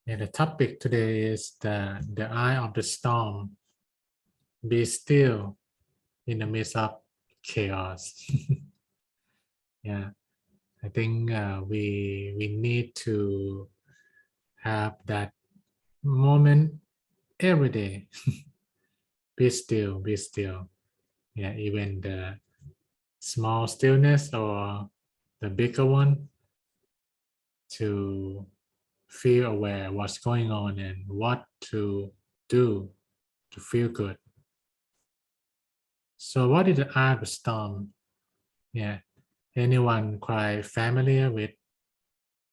And the topic today is the eye of the storm. Be still in the midst of chaos. Yeah, I think we need to have that moment every day. Be still, be still. Yeah, even the small stillness or the bigger one, to feel aware what's going on and what to do to feel good. So what is the eye of the storm? Yeah, anyone quite familiar with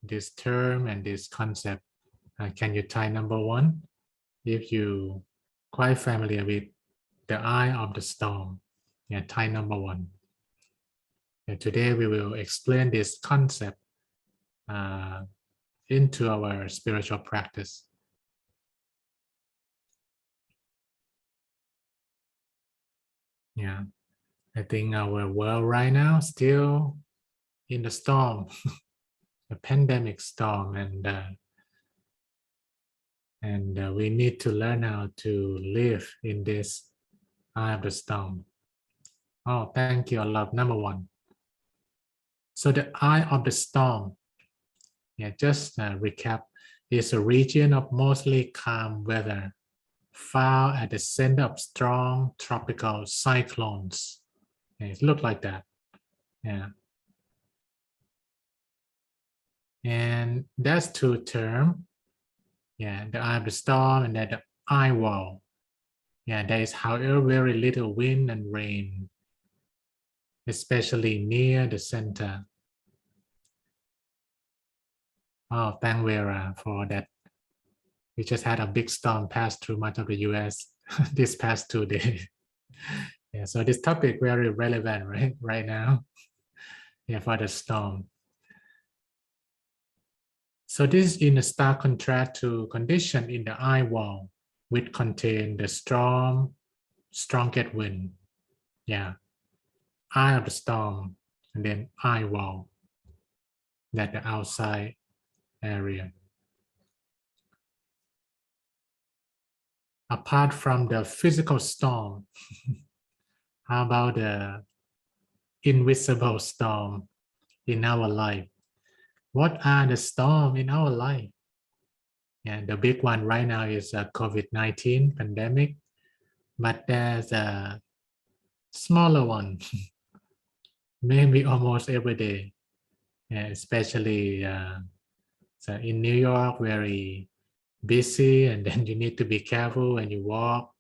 this term and this concept? Can you type number one if you quite familiar with the eye of the storm? Yeah, type number one. And today we will explain this concept into our spiritual practice. Yeah, I think our world right now still in the storm, the pandemic storm, and we need to learn how to live in this eye of the storm. Oh, thank you, Allah. Number one. So the eye of the storm, yeah, just recap, is a region of mostly calm weather found at the center of strong tropical cyclones. Yeah, it looked like that. Yeah. And that's two terms. Yeah, the eye of the storm and then the eye wall. Yeah, there is, however, very little wind and rain, especially near the center. Oh, thank Vera for that. We just had a big storm pass through much of the US this past 2 days. Yeah, so this topic very relevant, right now. Yeah, for the storm. So this is in a stark contrast to condition in the eye wall, which contain the strongest wind. Yeah, eye of the storm, and then eye wall, that the outside area. Apart from the physical storm, how about the invisible storm in our life? What are the storms in our life? And the big one right now is a COVID-19 pandemic, but there's a smaller one, maybe almost every day, especially so in New York, very busy, and then you need to be careful when you walk,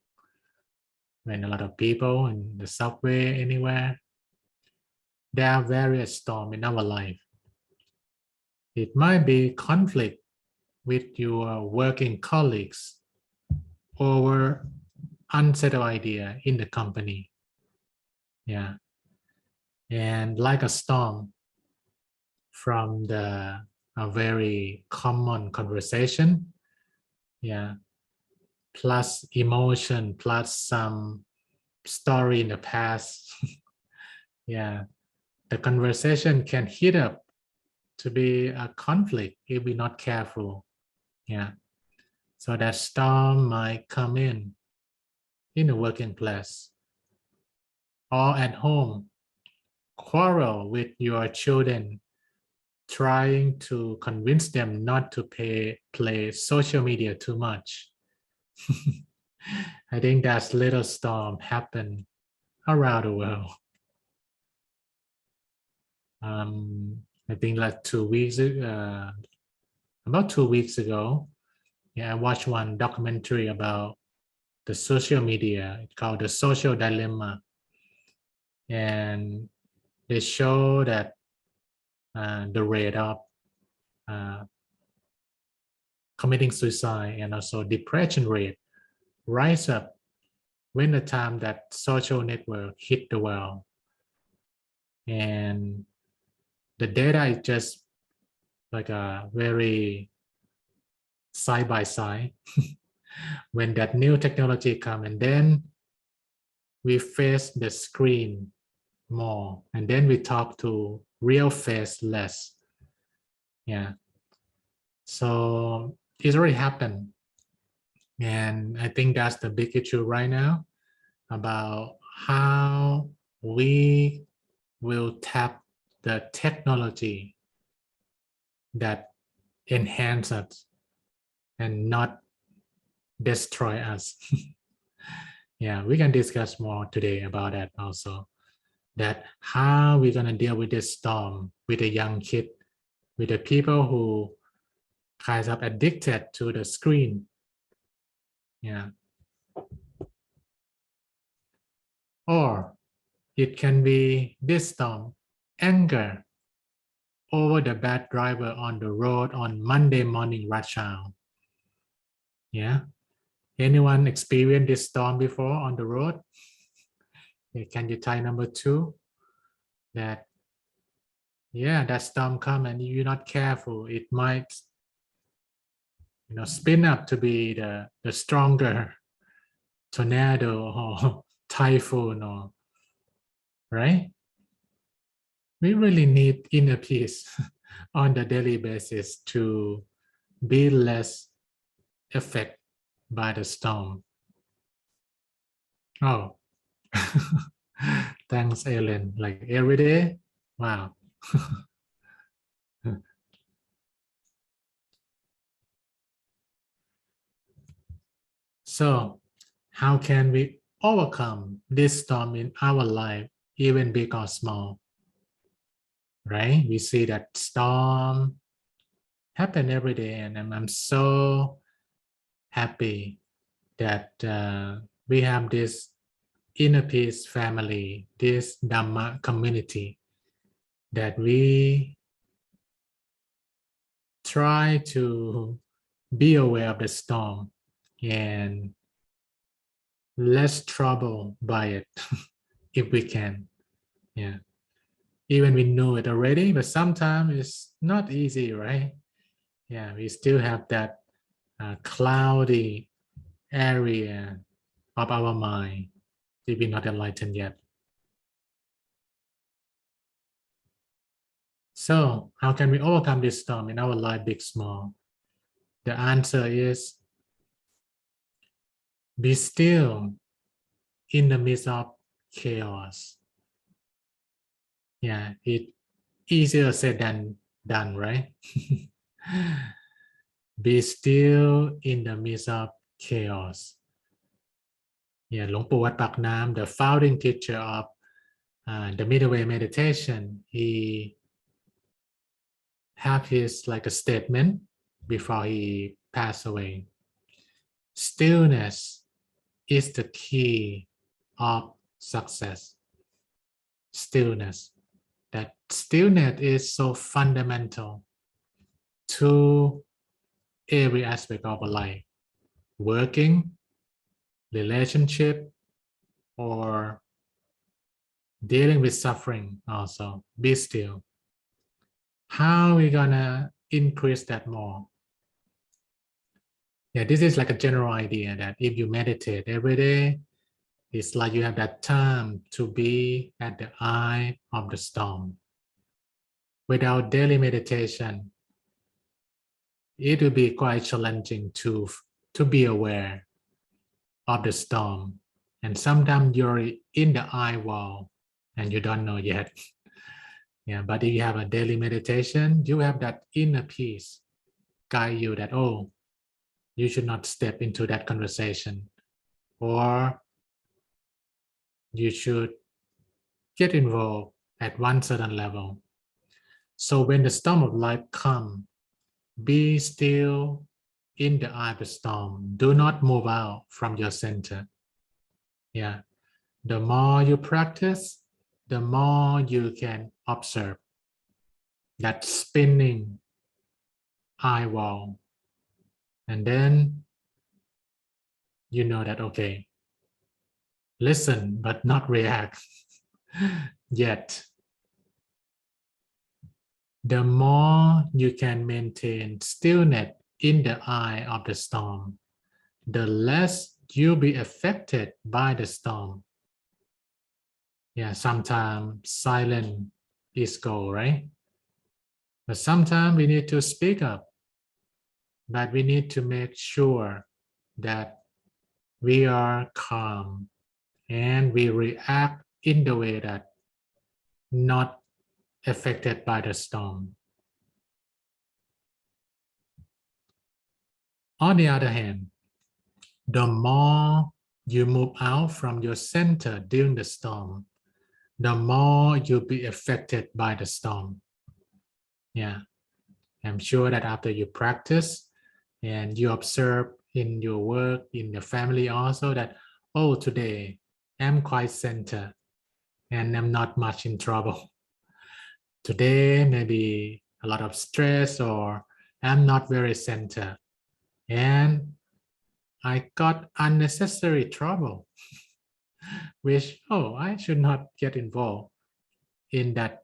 when a lot of people in the subway, anywhere. There are various storms in our life. It might be conflict with your working colleagues over unsettled idea in the company. Yeah. And like a storm from a very common conversation. Yeah. Plus emotion, plus some story in the past. Yeah. The conversation can heat up to be a conflict if we're not careful. Yeah. So that storm might come in the working place or at home. Quarrel with your children, trying to convince them not to play social media too much. I think that little storm happened around the world. I think like 2 weeks ago, about 2 weeks ago, yeah, I watched one documentary about the social media. It's called The Social Dilemma. And they show that the rate of committing suicide and also depression rate rise up when the time that social network hit the world. And the data is just like a very side by side. When that new technology come, and then we face the screen more, and then we talk to real face less. Yeah. So it's already happened. And I think that's the big issue right now about how we will tap the technology that enhance us and not destroy us. Yeah, we can discuss more today about that also. That how we're gonna deal with this storm with the young kid, with the people who kind of addicted to the screen. Yeah. Or it can be this storm, anger over the bad driver on the road on Monday morning rush hour. Yeah. Anyone experienced this storm before on the road? Okay, can you type number 2? That, yeah, that storm come and you're not careful, it might, spin up to be the stronger tornado or typhoon, or right? We really need inner peace on the daily basis to be less affected by the storm. Oh, thanks, Ellen. Like every day? Wow. So, how can we overcome this storm in our life, even big or small? Right? We see that storm happen every day, and I'm so happy that we have this inner peace family, this Dhamma community, that we try to be aware of the storm and less trouble by it if we can. Yeah. Even we know it already, but sometimes it's not easy, right? Yeah, we still have that cloudy area of our mind if we're not enlightened yet. So how can we overcome this storm in our life, big, small? The answer is be still in the midst of chaos. Yeah, it's easier said than done, right? Be still in the midst of chaos. Yeah, หลวงปู่วัดปากน้ำ the founding teacher of the middle way meditation, he have his like a statement before he passed away. Stillness is the key of success. Stillness. That stillness is so fundamental to every aspect of our life. Working, relationship, or dealing with suffering also. Be still. How are we gonna increase that more? Yeah, this is like a general idea that if you meditate every day, it's like you have that time to be at the eye of the storm. Without daily meditation, it will be quite challenging to be aware of the storm. And sometimes you're in the eye wall and you don't know yet. Yeah, but if you have a daily meditation, you have that inner peace guide you that, oh, you should not step into that conversation, or you should get involved at one certain level. So when the storm of life comes, be still in the eye of the storm. Do not move out from your center. Yeah. The more you practice, the more you can observe that spinning eye wall. And then you know that, okay, listen, but not react yet. The more you can maintain stillness in the eye of the storm, the less you'll be affected by the storm. Yeah, sometimes silence is gold, right? But sometimes we need to speak up. but we need to make sure that we are calm and we react in the way that not affected by the storm. On the other hand, the more you move out from your center during the storm, the more you'll be affected by the storm. Yeah, I'm sure that after you practice and you observe in your work, in your family also that, oh, today I'm quite centered and I'm not much in trouble. Today, maybe a lot of stress or I'm not very centered and I got unnecessary trouble, which, oh, I should not get involved in that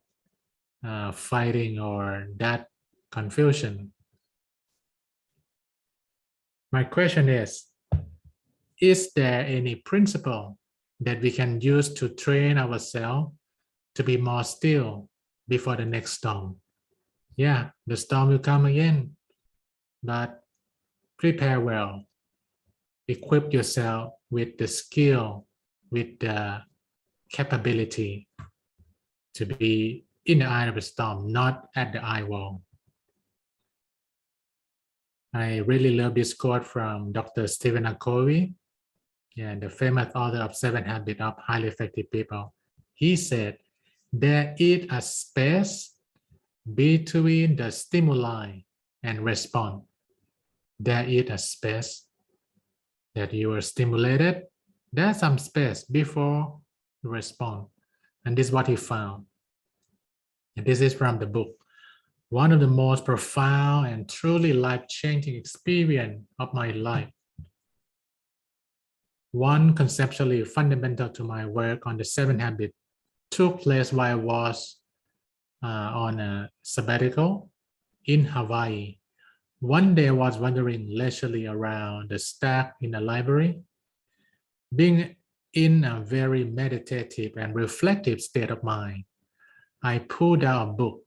fighting or that confusion. My question is there any principle that we can use to train ourselves to be more still before the next storm? Yeah, the storm will come again, but prepare well. Equip yourself with the skill, with the capability to be in the eye of the storm, not at the eye wall. I really love this quote from Dr. Stephen Covey, yeah, the famous author of 7 Habits of Highly Effective People. He said, there is a space between the stimuli and response. There is a space that you are stimulated. There's some space before you respond. And this is what he found. And this is from the book. One of the most profound and truly life-changing experience of my life. One conceptually fundamental to my work on the 7 Habits took place while I was on a sabbatical in Hawaii. One day I was wandering leisurely around the stack in the library, being in a very meditative and reflective state of mind. I pulled out a book.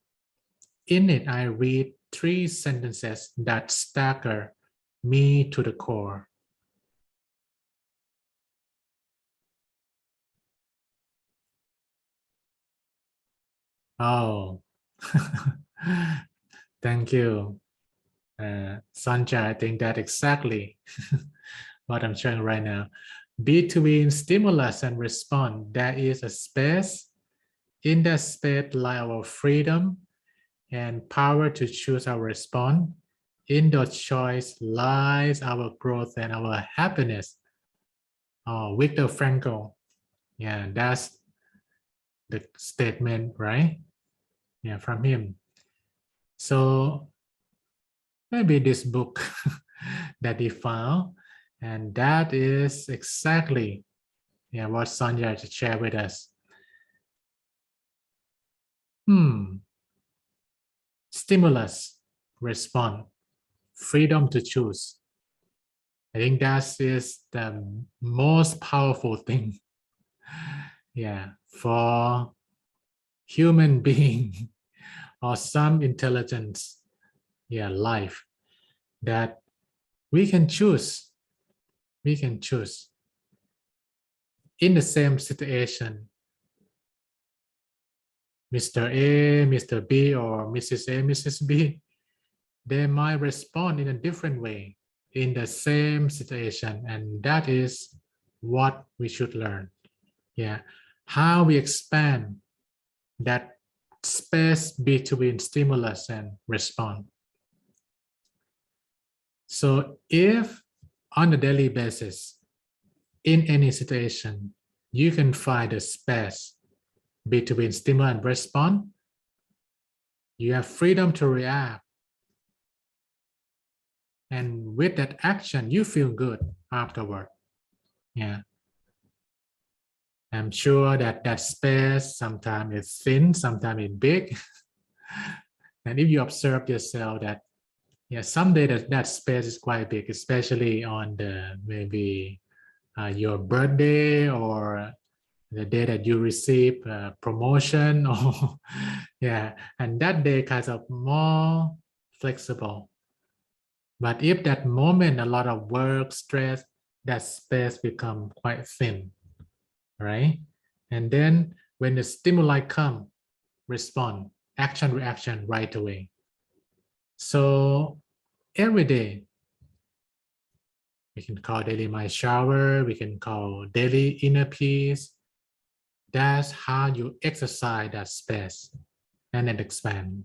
In it, I read 3 sentences that stagger me to the core. Oh, thank you. Sanjay, I think that's exactly what I'm showing right now. Between stimulus and response, there is a space. In that space lie our freedom and power to choose our response. In that choice lies our growth and our happiness. Oh, Viktor Frankl. Yeah, that's the statement, right? Yeah, from him. So maybe this book that he found, and that is exactly what Sanjay just shared with us. Stimulus, response, freedom to choose. I think that is the most powerful thing, for human being or some intelligence, life, that we can choose. We can choose. In the same situation, Mr. A, Mr. B, or Mrs. A, Mrs. B, they might respond in a different way in the same situation, and that is what we should learn. How we expand that space between stimulus and response. So if on a daily basis, in any situation, you can find a space between stimulus and response, you have freedom to react. And with that action, you feel good afterward. I'm sure that space sometimes is thin, sometimes it's big. And if you observe yourself that, someday that space is quite big, especially on the maybe your birthday or the day that you receive a promotion, or and that day kind of more flexible. But if that moment, a lot of work, stress, that space become quite thin, right? And then when the stimuli come, respond, action, reaction right away. So every day, we can call daily mind shower, we can call daily inner peace. That's how you exercise that space and then expand.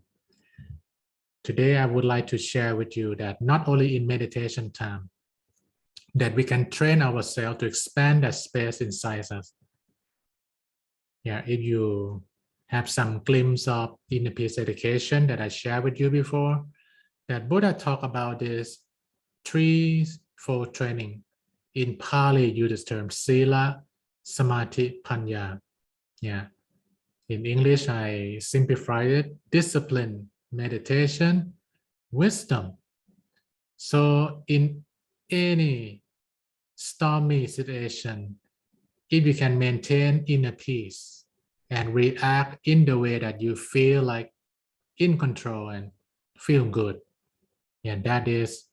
Today, I would like to share with you that not only in meditation time, that we can train ourselves to expand that space inside us. Yeah, if you have some glimpse of inner peace education that I shared with you before, that Buddha talked about this threefold training. In Pali, use the term Sila, Samadhi, Panya. Yeah. In English, I simplified it: discipline, meditation, wisdom. So in any stormy situation, if you can maintain inner peace and react in the way that you feel like in control and feel good, and that is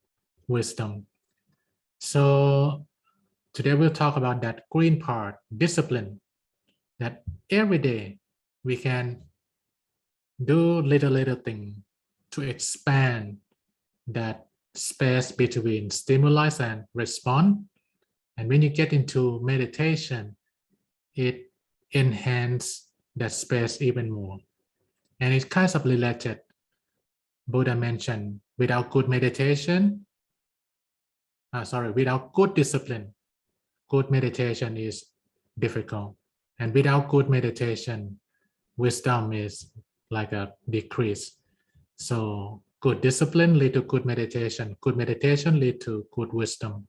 wisdom. So today we'll talk about that green part, discipline, that every day we can do little thing to expand that space between stimulus and response. And when you get into meditation, it enhances that space even more. And it's kind of related. Buddha mentioned without good meditation, without good discipline, good meditation is difficult. And without good meditation, wisdom is like a decrease. So good discipline lead to good meditation lead to good wisdom.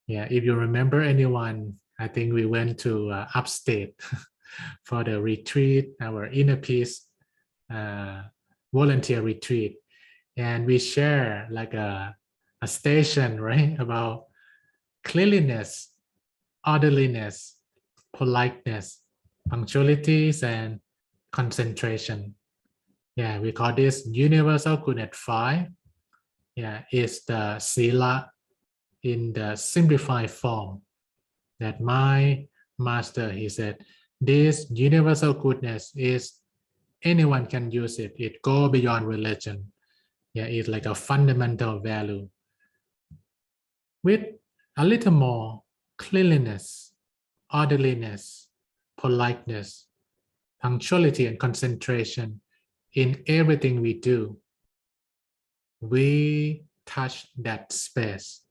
Yeah, if you remember anyone, I think we went to upstate for the retreat, our inner peace volunteer retreat. And we share like a station, right? About cleanliness, orderliness, politeness, punctualities, and concentration. Yeah, we call this universal goodness 5. Yeah, it's the Sila in the simplified form. That my master, he said, this universal goodness is anyone can use it. It go beyond religion. Yeah, it's like a fundamental value. With a little more cleanliness, orderliness, politeness, punctuality, and concentration in everything we do, we touch that space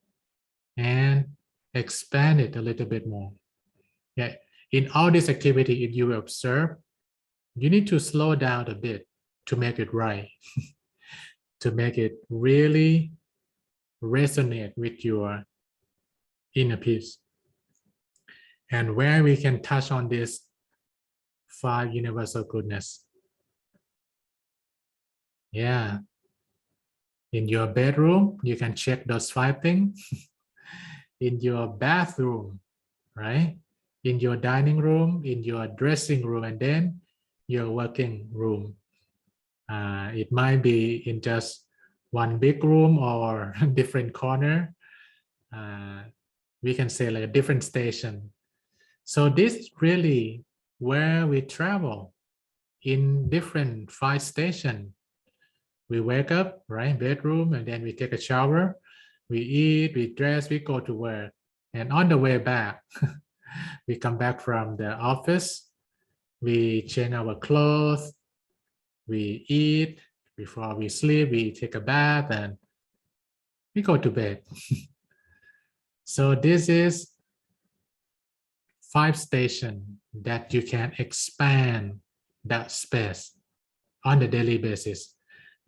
and expand it a little bit more. Yeah, in all this activity, if you observe, you need to slow down a bit to make it right, to make it really resonate with your inner peace. And where we can touch on this 5 universal goodness. Yeah. In your bedroom, you can check those 5 things. In your bathroom, right? In your dining room, in your dressing room, and then your working room. It might be in just one big room or different corner. We can say like a different station. So this is really where we travel in different 5 stations. We wake up, right, bedroom, and then we take a shower, we eat, we dress, we go to work. And on the way back, we come back from the office, we change our clothes, we eat, before we sleep, we take a bath, and we go to bed. So this is 5 stations that you can expand that space on a daily basis.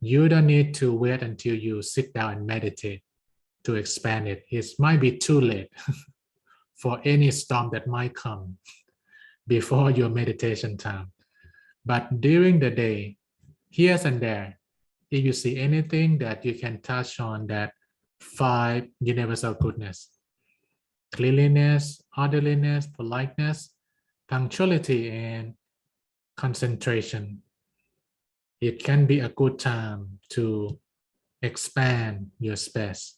You don't need to wait until you sit down and meditate to expand it. It might be too late for any storm that might come before your meditation time. But during the day, here and there, if you see anything that you can touch on that 5 universal goodness, cleanliness, orderliness, politeness, punctuality, and concentration, it can be a good time to expand your space.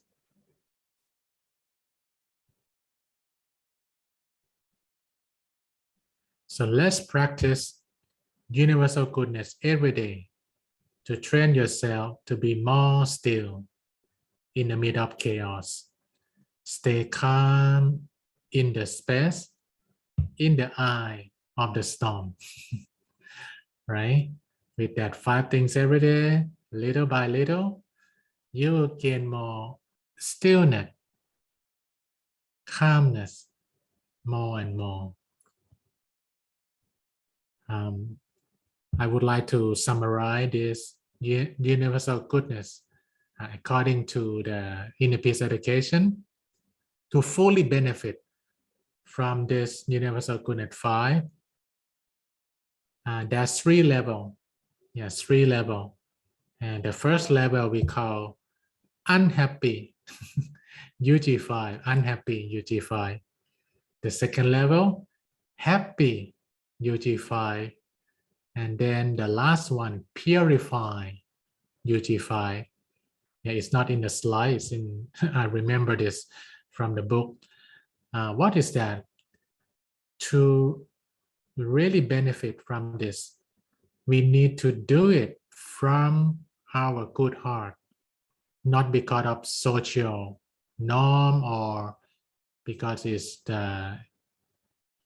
So let's practice universal goodness every day to train yourself to be more still in the middle of chaos. Stay calm in the space, in the eye of the storm, right? With that 5 things every day, little by little, you will gain more stillness, calmness, more and more. I would like to summarize this universal goodness according to the inner peace education. To fully benefit from this universal goodness 5, there's 3 levels. Yes, 3 levels. And the first level we call unhappy UG5, unhappy UG5. The second level, happy UG5. And then the last one, purify UG5. Yeah, it's not in the slides. I remember this from the book. What is that? To really benefit from this, we need to do it from our good heart, not because of social norm or because it's the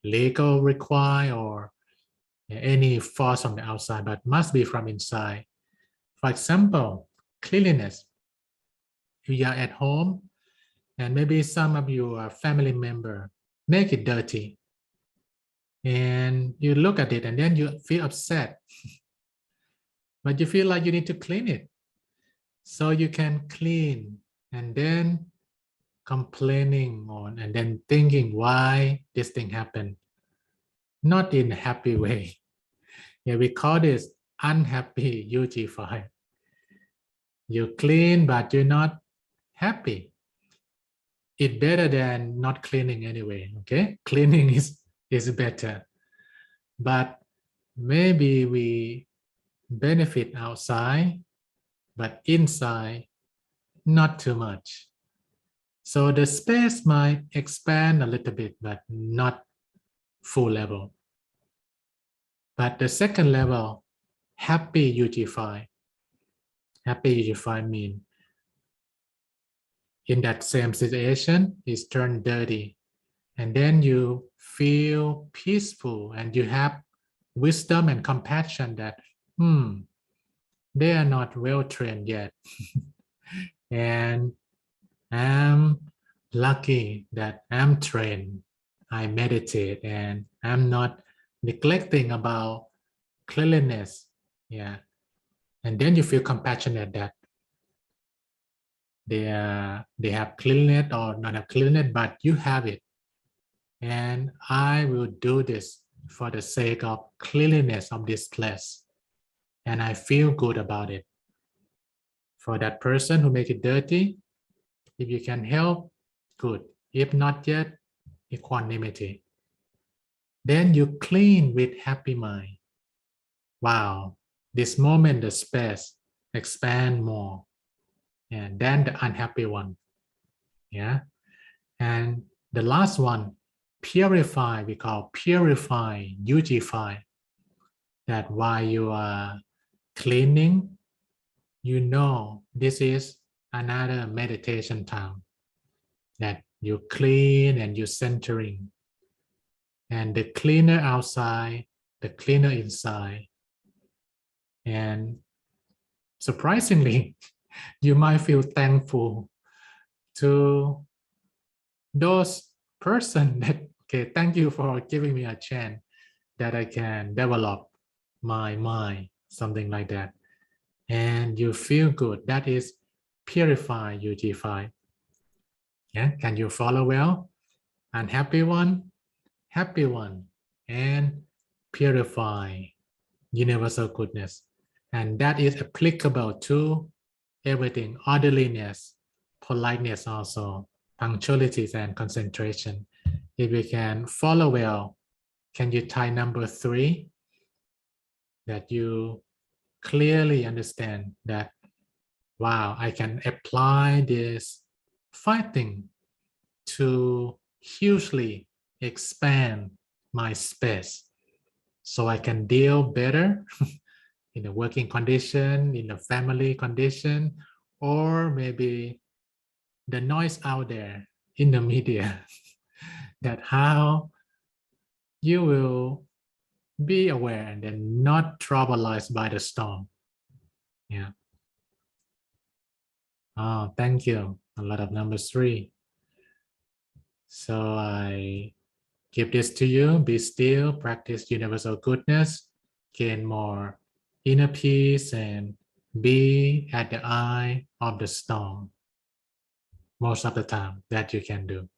legal require or any force from the outside, but must be from inside. For example, cleanliness. If you are at home and maybe some of your family member make it dirty and you look at it and then you feel upset, but you feel like you need to clean it. So you can clean and then complaining on and then thinking why this thing happened. Not in a happy way. Yeah, we call this unhappy UG5. You clean, but you're not happy. It's better than not cleaning anyway, okay? Cleaning is better. But maybe we benefit outside, but inside, not too much. So the space might expand a little bit, but not full level. But the second level, happy UG5. Happy UG5 means in that same situation, it's turned dirty. And then you feel peaceful and you have wisdom and compassion that, they are not well trained yet. And I'm lucky that I'm trained. I meditate and I'm not neglecting about cleanliness. Yeah. And then you feel compassionate that they have cleanliness or not have cleanliness, but you have it. And I will do this for the sake of cleanliness of this place. And I feel good about it. For that person who make it dirty, if you can help, good. If not yet, equanimity. Then you clean with happy mind. Wow, this moment the space expand more. And then the unhappy one. Yeah. And the last one, purify, we call purify, UG5. That while you are cleaning, you know this is another meditation time. That you clean and you centering. And the cleaner outside, the cleaner inside. And surprisingly, you might feel thankful to those person that, okay, thank you for giving me a chance that I can develop my mind, something like that. And you feel good. That is purify UG5. Yeah, can you follow well? Unhappy one, happy one, and purify universal goodness. And that is applicable to everything, orderliness, politeness also, punctuality and concentration. If you can follow well, can you tie number 3? That you clearly understand that wow, I can apply this fighting to hugely expand my space so I can deal better in a working condition, in a family condition, or maybe the noise out there in the media that how you will be aware and then not troubled by the storm. Yeah. Oh, thank you. A lot of number 3. So I give this to you. Be still, practice universal goodness, gain more inner peace, and be at the eye of the storm most of the time that you can do.